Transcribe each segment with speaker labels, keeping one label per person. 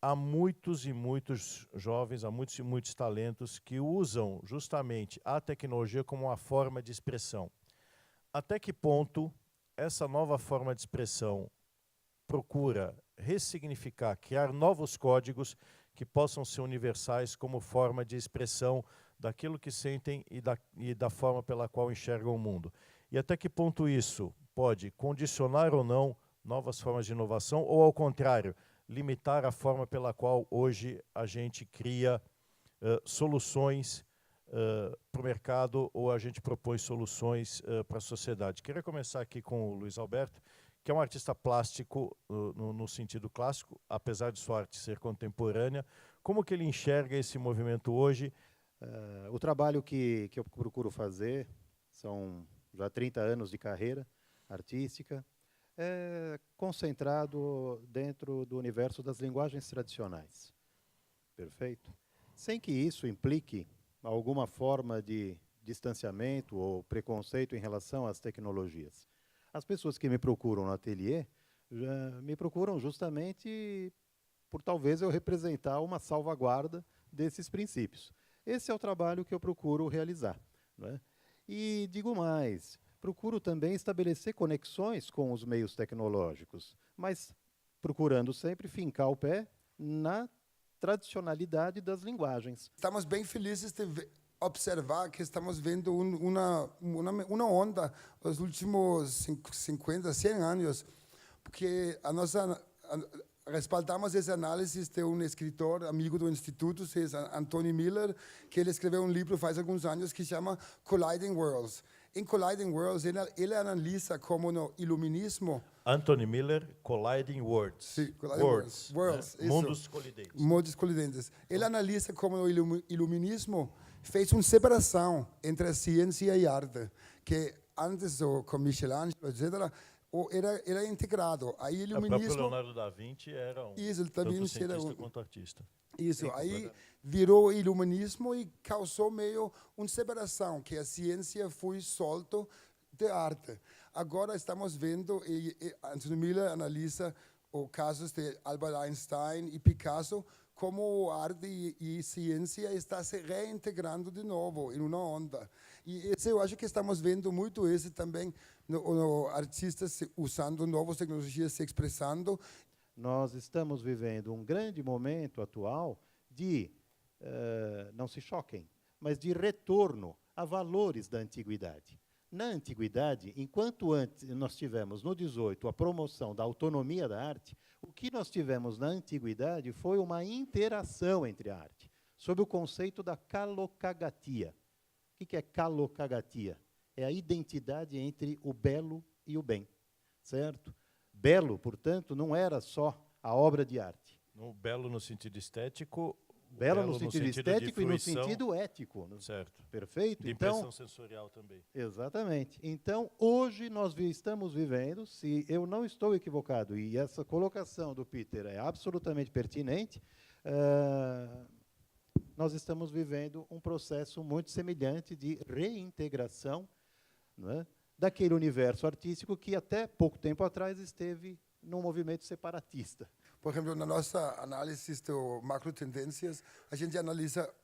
Speaker 1: há muitos e muitos jovens, há muitos e muitos talentos que usam justamente a tecnologia como uma forma de expressão. Até que ponto essa nova forma de expressão procura ressignificar, criar novos códigos que possam ser universais como forma de expressão daquilo que sentem e da forma pela qual enxergam o mundo? E até que ponto isso pode condicionar ou não novas formas de inovação, ou, ao contrário, limitar a forma pela qual hoje a gente cria soluções para o mercado, ou a gente propõe soluções para a sociedade. Queria começar aqui com o Luiz Alberto, que é um artista plástico no sentido clássico, apesar de sua arte ser contemporânea. Como que ele enxerga esse movimento hoje?
Speaker 2: O trabalho que eu procuro fazer, são já 30 anos de carreira artística, é concentrado dentro do universo das linguagens tradicionais. Perfeito? Sem que isso implique alguma forma de distanciamento ou preconceito em relação às tecnologias. As pessoas que me procuram no ateliê me procuram justamente por talvez eu representar uma salvaguarda desses princípios. Esse é o trabalho que eu procuro realizar, né? E digo mais, procuro também estabelecer conexões com os meios tecnológicos, mas procurando sempre fincar o pé na tradicionalidade das linguagens.
Speaker 3: Estamos bem felizes de observar que estamos vendo uma onda nos últimos 50, 100 anos, porque respaldamos essa análise de um escritor amigo do Instituto, Anthony Miller, que ele escreveu um livro faz alguns anos que chama Colliding Worlds. Em Colliding Worlds, ele analisa como no iluminismo...
Speaker 1: Anthony Miller, Colliding Worlds.
Speaker 3: Sim, Colliding Worlds,
Speaker 1: né? Mundos colidentes.
Speaker 3: Mundos colidentes. Ele analisa como o iluminismo fez uma separação entre a ciência e a arte, que antes, com Michelangelo, etc., era integrado. Aí,
Speaker 1: o próprio Leonardo da Vinci era
Speaker 3: ele também
Speaker 1: tanto cientista
Speaker 3: era
Speaker 1: quanto artista.
Speaker 3: Isso, aí virou o iluminismo e causou meio uma separação, que a ciência foi solta da arte. Agora estamos vendo, e Anthony Miller analisa os casos de Albert Einstein e Picasso, como a arte e ciência está se reintegrando de novo em uma onda. E eu acho que estamos vendo muito isso também no artistas usando novas tecnologias, se expressando.
Speaker 2: Nós estamos vivendo um grande momento atual de, não se choquem, mas de retorno a valores da antiguidade. Na antiguidade, enquanto antes nós tivemos no 18 a promoção da autonomia da arte, o que nós tivemos na antiguidade foi uma interação entre a arte, sob o conceito da kalokagatia. O que é kalokagatia? É a identidade entre o belo e o bem, certo? Belo, portanto, não era só a obra de arte.
Speaker 1: No belo no sentido estético,
Speaker 2: belo no sentido estético e no sentido ético.
Speaker 1: Certo.
Speaker 2: Perfeito?
Speaker 1: De impressão sensorial também.
Speaker 2: Exatamente. Então, hoje nós estamos vivendo, se eu não estou equivocado, e essa colocação do Peter é absolutamente pertinente, nós estamos vivendo um processo muito semelhante de reintegração, não é, daquele universo artístico que até pouco tempo atrás esteve num movimento separatista.
Speaker 3: Por exemplo, na nossa análise de macro-tendências, a gente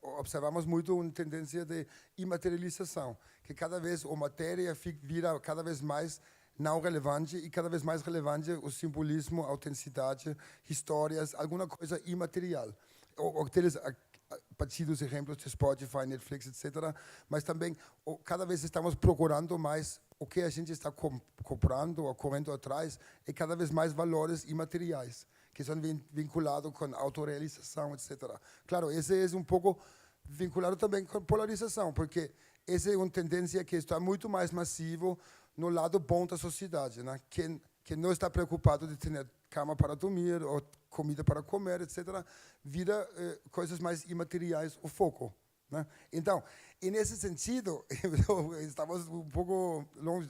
Speaker 3: observamos muito uma tendência de imaterialização, que cada vez a matéria vira cada vez mais não relevante e cada vez mais relevante o simbolismo, a autenticidade, histórias, alguma coisa imaterial. Aqueles partidos exemplos de Spotify, Netflix, etc., mas também cada vez estamos procurando mais o que a gente está comprando ou correndo atrás e cada vez mais valores imateriais, que são vinculados com autorrealização, etc. Claro, esse é um pouco vinculado também com polarização, porque essa é uma tendência que está muito mais massivo no lado bom da sociedade, né? Quem não está preocupado de ter cama para dormir ou comida para comer, etc., vira coisas mais imateriais o foco, né? Então, e nesse sentido, estamos um pouco longe,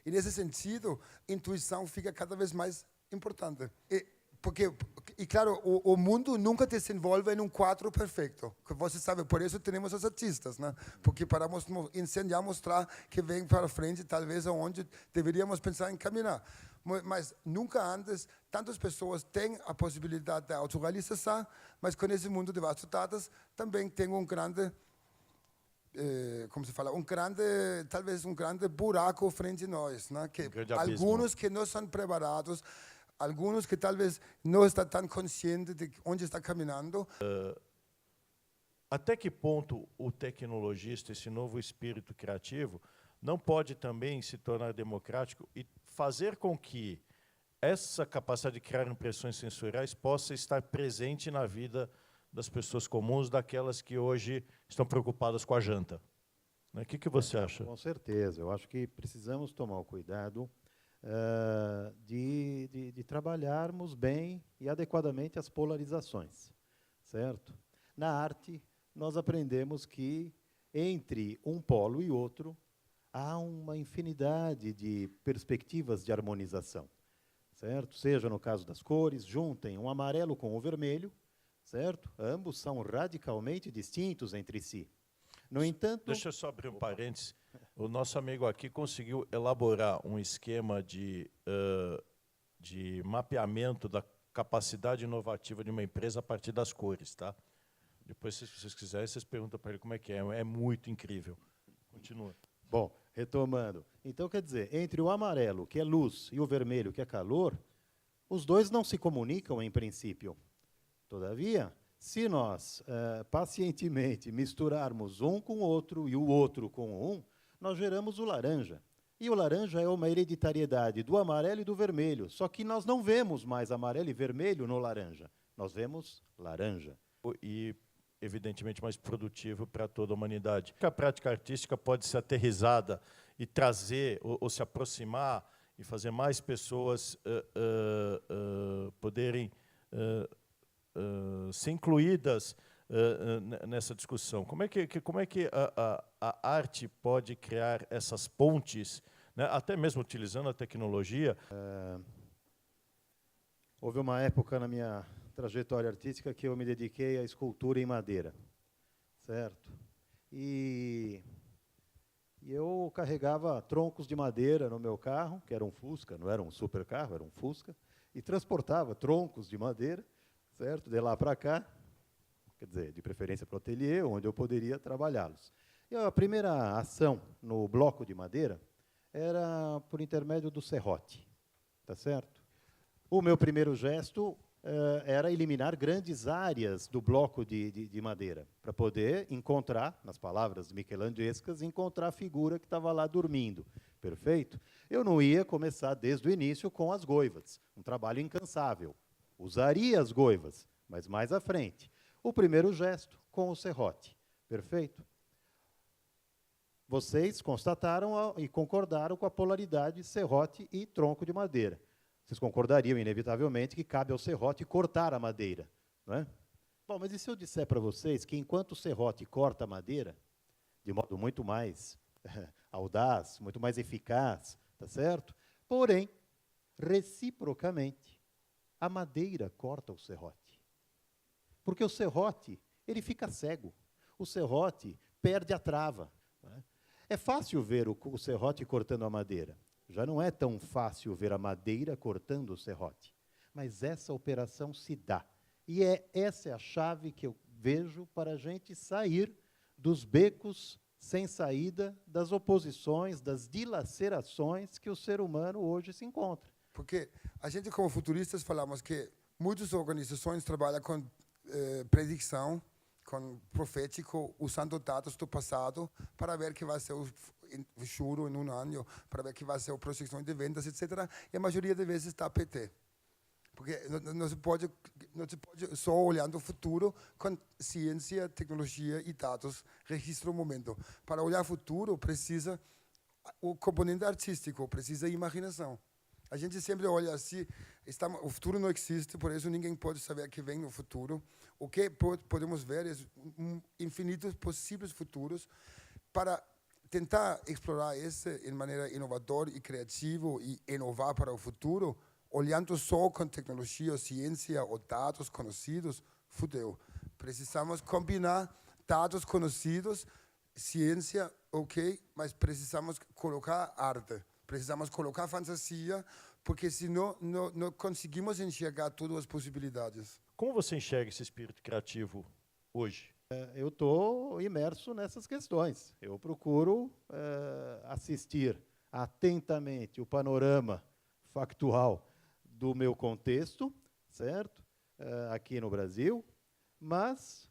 Speaker 3: e nesse sentido, intuição fica cada vez mais importante. Porque E claro, o mundo nunca desenvolve em um quadro perfeito. Você sabe, por isso temos os artistas, né? Porque para ensinar, mostrar que vem para frente, talvez aonde deveríamos pensar em caminhar. Mas nunca antes tantas pessoas têm a possibilidade de autorrealização, mas com esse mundo de vastos dados também tem um grande, como se fala, talvez um grande buraco frente a nós, né? Que alguns que não são preparados, alguns que talvez não estão tão conscientes de onde está caminhando.
Speaker 1: Até que ponto o tecnologista, esse novo espírito criativo, não pode também se tornar democrático e fazer com que essa capacidade de criar impressões sensoriais possa estar presente na vida das pessoas comuns, daquelas que hoje estão preocupadas com a janta? O que você acha?
Speaker 2: Com certeza. Eu acho que precisamos tomar o cuidado de trabalharmos bem e adequadamente as polarizações, certo? Na arte, nós aprendemos que entre um polo e outro há uma infinidade de perspectivas de harmonização, certo? Seja no caso das cores, juntem um amarelo com o vermelho, certo? Ambos são radicalmente distintos entre si. No entanto...
Speaker 1: Deixa eu só abrir um parênteses. O nosso amigo aqui conseguiu elaborar um esquema de mapeamento da capacidade inovativa de uma empresa a partir das cores, tá? Depois, se vocês quiserem, vocês perguntam para ele como é que é. É muito incrível. Continua.
Speaker 2: Bom, retomando. Então, quer dizer, entre o amarelo, que é luz, e o vermelho, que é calor, os dois não se comunicam em princípio. Todavia, se nós pacientemente misturarmos um com o outro e o outro com um, nós geramos o laranja. E o laranja é uma hereditariedade do amarelo e do vermelho, só que nós não vemos mais amarelo e vermelho no laranja, nós vemos laranja.
Speaker 1: E, evidentemente, mais produtivo para toda a humanidade. A prática artística pode ser aterrissada e trazer, ou se aproximar, e fazer mais pessoas poderem ser incluídas nessa discussão. Como é que a arte pode criar essas pontes, né, até mesmo utilizando a tecnologia?
Speaker 2: Houve uma época na minha trajetória artística que eu me dediquei à escultura em madeira, certo? E eu carregava troncos de madeira no meu carro, que era um Fusca, não era um super carro, era um Fusca, e transportava troncos de madeira, certo? De lá para cá, quer dizer, de preferência para o ateliê, onde eu poderia trabalhá-los. E a primeira ação no bloco de madeira era por intermédio do serrote, tá certo? O meu primeiro gesto era eliminar grandes áreas do bloco de madeira, para poder encontrar, nas palavras michelangescas, encontrar a figura que estava lá dormindo. Perfeito? Eu não ia começar desde o início com as goivas, um trabalho incansável. Usaria as goivas, mas mais à frente. O primeiro gesto com o serrote. Perfeito? Vocês constataram e concordaram com a polaridade serrote e tronco de madeira. Vocês concordariam, inevitavelmente, que cabe ao serrote cortar a madeira, não é? Bom, mas e se eu disser para vocês que, enquanto o serrote corta a madeira, de modo muito mais audaz, muito mais eficaz, tá certo? Porém, reciprocamente, a madeira corta o serrote. Porque o serrote, ele fica cego. O serrote perde a trava. Não é? É fácil ver o serrote cortando a madeira. Já não é tão fácil ver a madeira cortando o serrote. Mas essa operação se dá. E essa é a chave que eu vejo para a gente sair dos becos sem saída, das oposições, das dilacerações que o ser humano hoje se encontra.
Speaker 3: Porque a gente, como futuristas, falamos que muitas organizações trabalham com predição, com profético, usando dados do passado para ver que vai ser o futuro em um ano, para ver que vai ser a projeção de vendas, etc. E a maioria das vezes está PT. Porque não se pode só olhando o futuro com ciência, tecnologia e dados, registro o momento. Para olhar o futuro, precisa o componente artístico, precisa imaginação. A gente sempre olha assim, o futuro não existe, por isso ninguém pode saber o que vem no futuro. O que podemos ver é infinitos possíveis futuros para tentar explorar esse de maneira inovadora e criativa e inovar para o futuro. olhando só com tecnologia, ou ciência ou dados conhecidos, fudeu. Precisamos combinar dados conhecidos, ciência, ok, mas precisamos colocar arte, precisamos colocar fantasia, porque senão não conseguimos enxergar todas as possibilidades.
Speaker 1: Como você enxerga esse espírito criativo hoje?
Speaker 2: Eu estou imerso nessas questões. Eu procuro assistir atentamente o panorama factual do meu contexto, certo? Aqui no Brasil, mas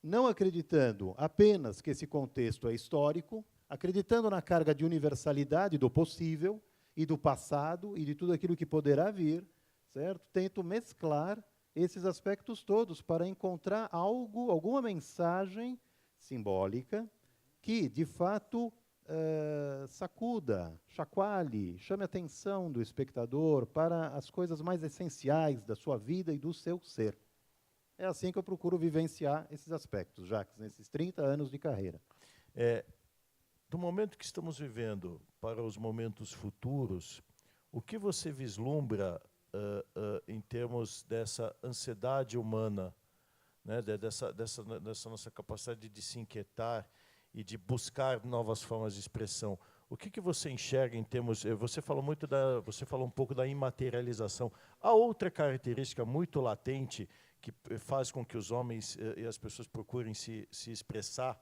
Speaker 2: não acreditando apenas que esse contexto é histórico, acreditando na carga de universalidade do possível e do passado e de tudo aquilo que poderá vir, certo? Tento mesclar esses aspectos todos para encontrar algo, alguma mensagem simbólica que, de fato, sacuda, chacoalhe, chame a atenção do espectador para as coisas mais essenciais da sua vida e do seu ser. É assim que eu procuro vivenciar esses aspectos, Jacques, nesses 30 anos de carreira.
Speaker 1: Do momento que estamos vivendo para os momentos futuros, o que você vislumbra em termos dessa ansiedade humana, né, dessa nossa capacidade de se inquietar e de buscar novas formas de expressão? O que você enxerga em termos... Você falou um pouco da imaterialização. Há outra característica muito latente que faz com que os homens e as pessoas procurem se expressar?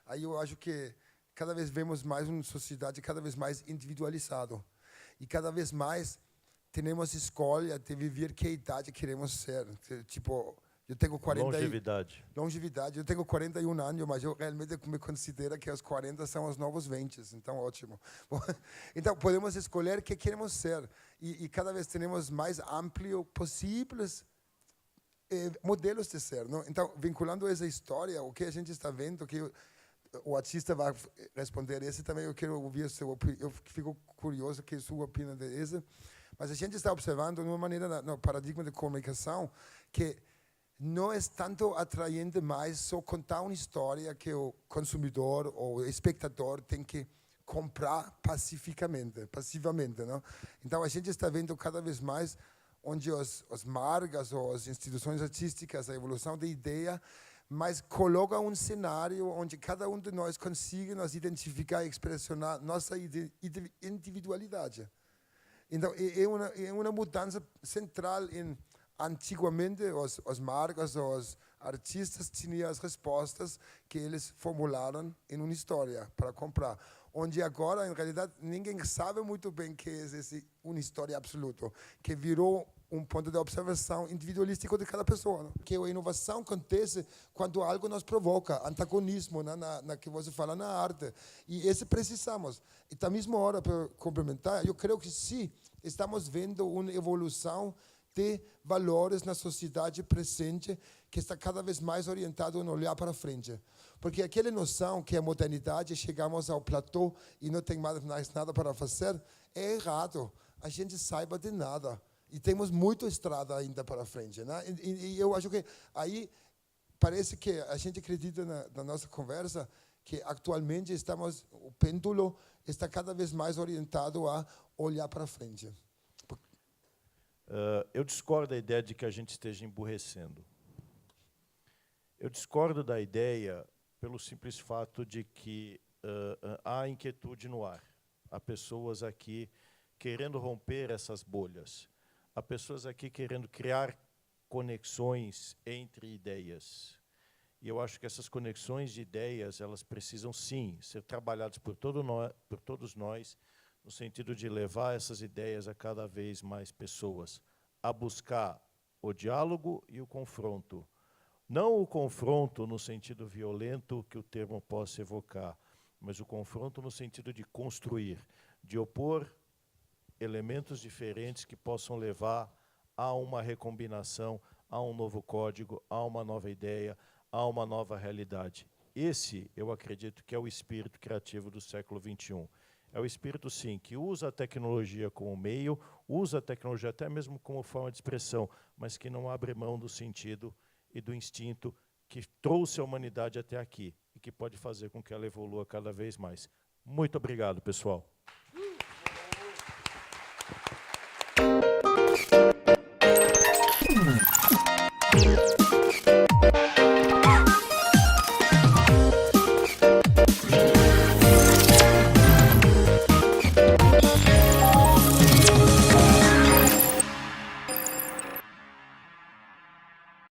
Speaker 3: Aí eu acho que cada vez vemos mais uma sociedade cada vez mais individualizada. E cada vez mais temos escolha de viver que idade queremos ser. Tipo, eu tenho 40... Longevidade. Eu tenho 41 anos, mas eu realmente me considero que os 40 são os novos 20, então ótimo. Então, podemos escolher o que queremos ser. E cada vez temos mais amplo possíveis modelos de ser. Não? Então, vinculando essa história, o que a gente está vendo, que o artista vai responder esse também, eu quero ouvir a sua opinião. Eu fico curioso que a sua opinião é essa. Mas a gente está observando, de uma maneira, no paradigma de comunicação, que não é tanto atraente mais só contar uma história que o consumidor ou o espectador tem que comprar passivamente. Não? Então, a gente está vendo cada vez mais onde as marcas ou as instituições artísticas, a evolução da ideia, mas coloca um cenário onde cada um de nós consiga nos identificar e expressionar nossa individualidade. Então, é uma mudança central. Antigamente, as marcas, os artistas tinham as respostas que eles formularam em uma história para comprar. Onde agora, em realidade, ninguém sabe muito bem o que é uma história absoluta, que virou um ponto de observação individualístico de cada pessoa. Não? Que a inovação acontece quando algo nos provoca, antagonismo, na que você fala na arte. E esse precisamos. E da mesma hora, para complementar, eu creio que sim, estamos vendo uma evolução de valores na sociedade presente que está cada vez mais orientado a olhar para frente. Porque aquela noção que a modernidade, chegamos ao platô e não tem mais nada para fazer, é errado. A gente saiba de nada. E temos muita estrada ainda para frente. Né? E eu acho que aí parece que a gente acredita na nossa conversa que atualmente o pêndulo está cada vez mais orientado a olhar para frente.
Speaker 1: Eu discordo da ideia de que a gente esteja emburrecendo. Eu discordo da ideia pelo simples fato de que há inquietude no ar. Há pessoas aqui querendo romper essas bolhas. Há pessoas aqui querendo criar conexões entre ideias. E eu acho que essas conexões de ideias, elas precisam, sim, ser trabalhadas por todos nós, no sentido de levar essas ideias a cada vez mais pessoas, a buscar o diálogo e o confronto. Não o confronto no sentido violento que o termo possa evocar, mas o confronto no sentido de construir, de opor elementos diferentes que possam levar a uma recombinação, a um novo código, a uma nova ideia, a uma nova realidade. Esse, eu acredito, que é o espírito criativo do século XXI. É o espírito, sim, que usa a tecnologia como meio, usa a tecnologia até mesmo como forma de expressão, mas que não abre mão do sentido e do instinto que trouxe a humanidade até aqui e que pode fazer com que ela evolua cada vez mais. Muito obrigado, pessoal.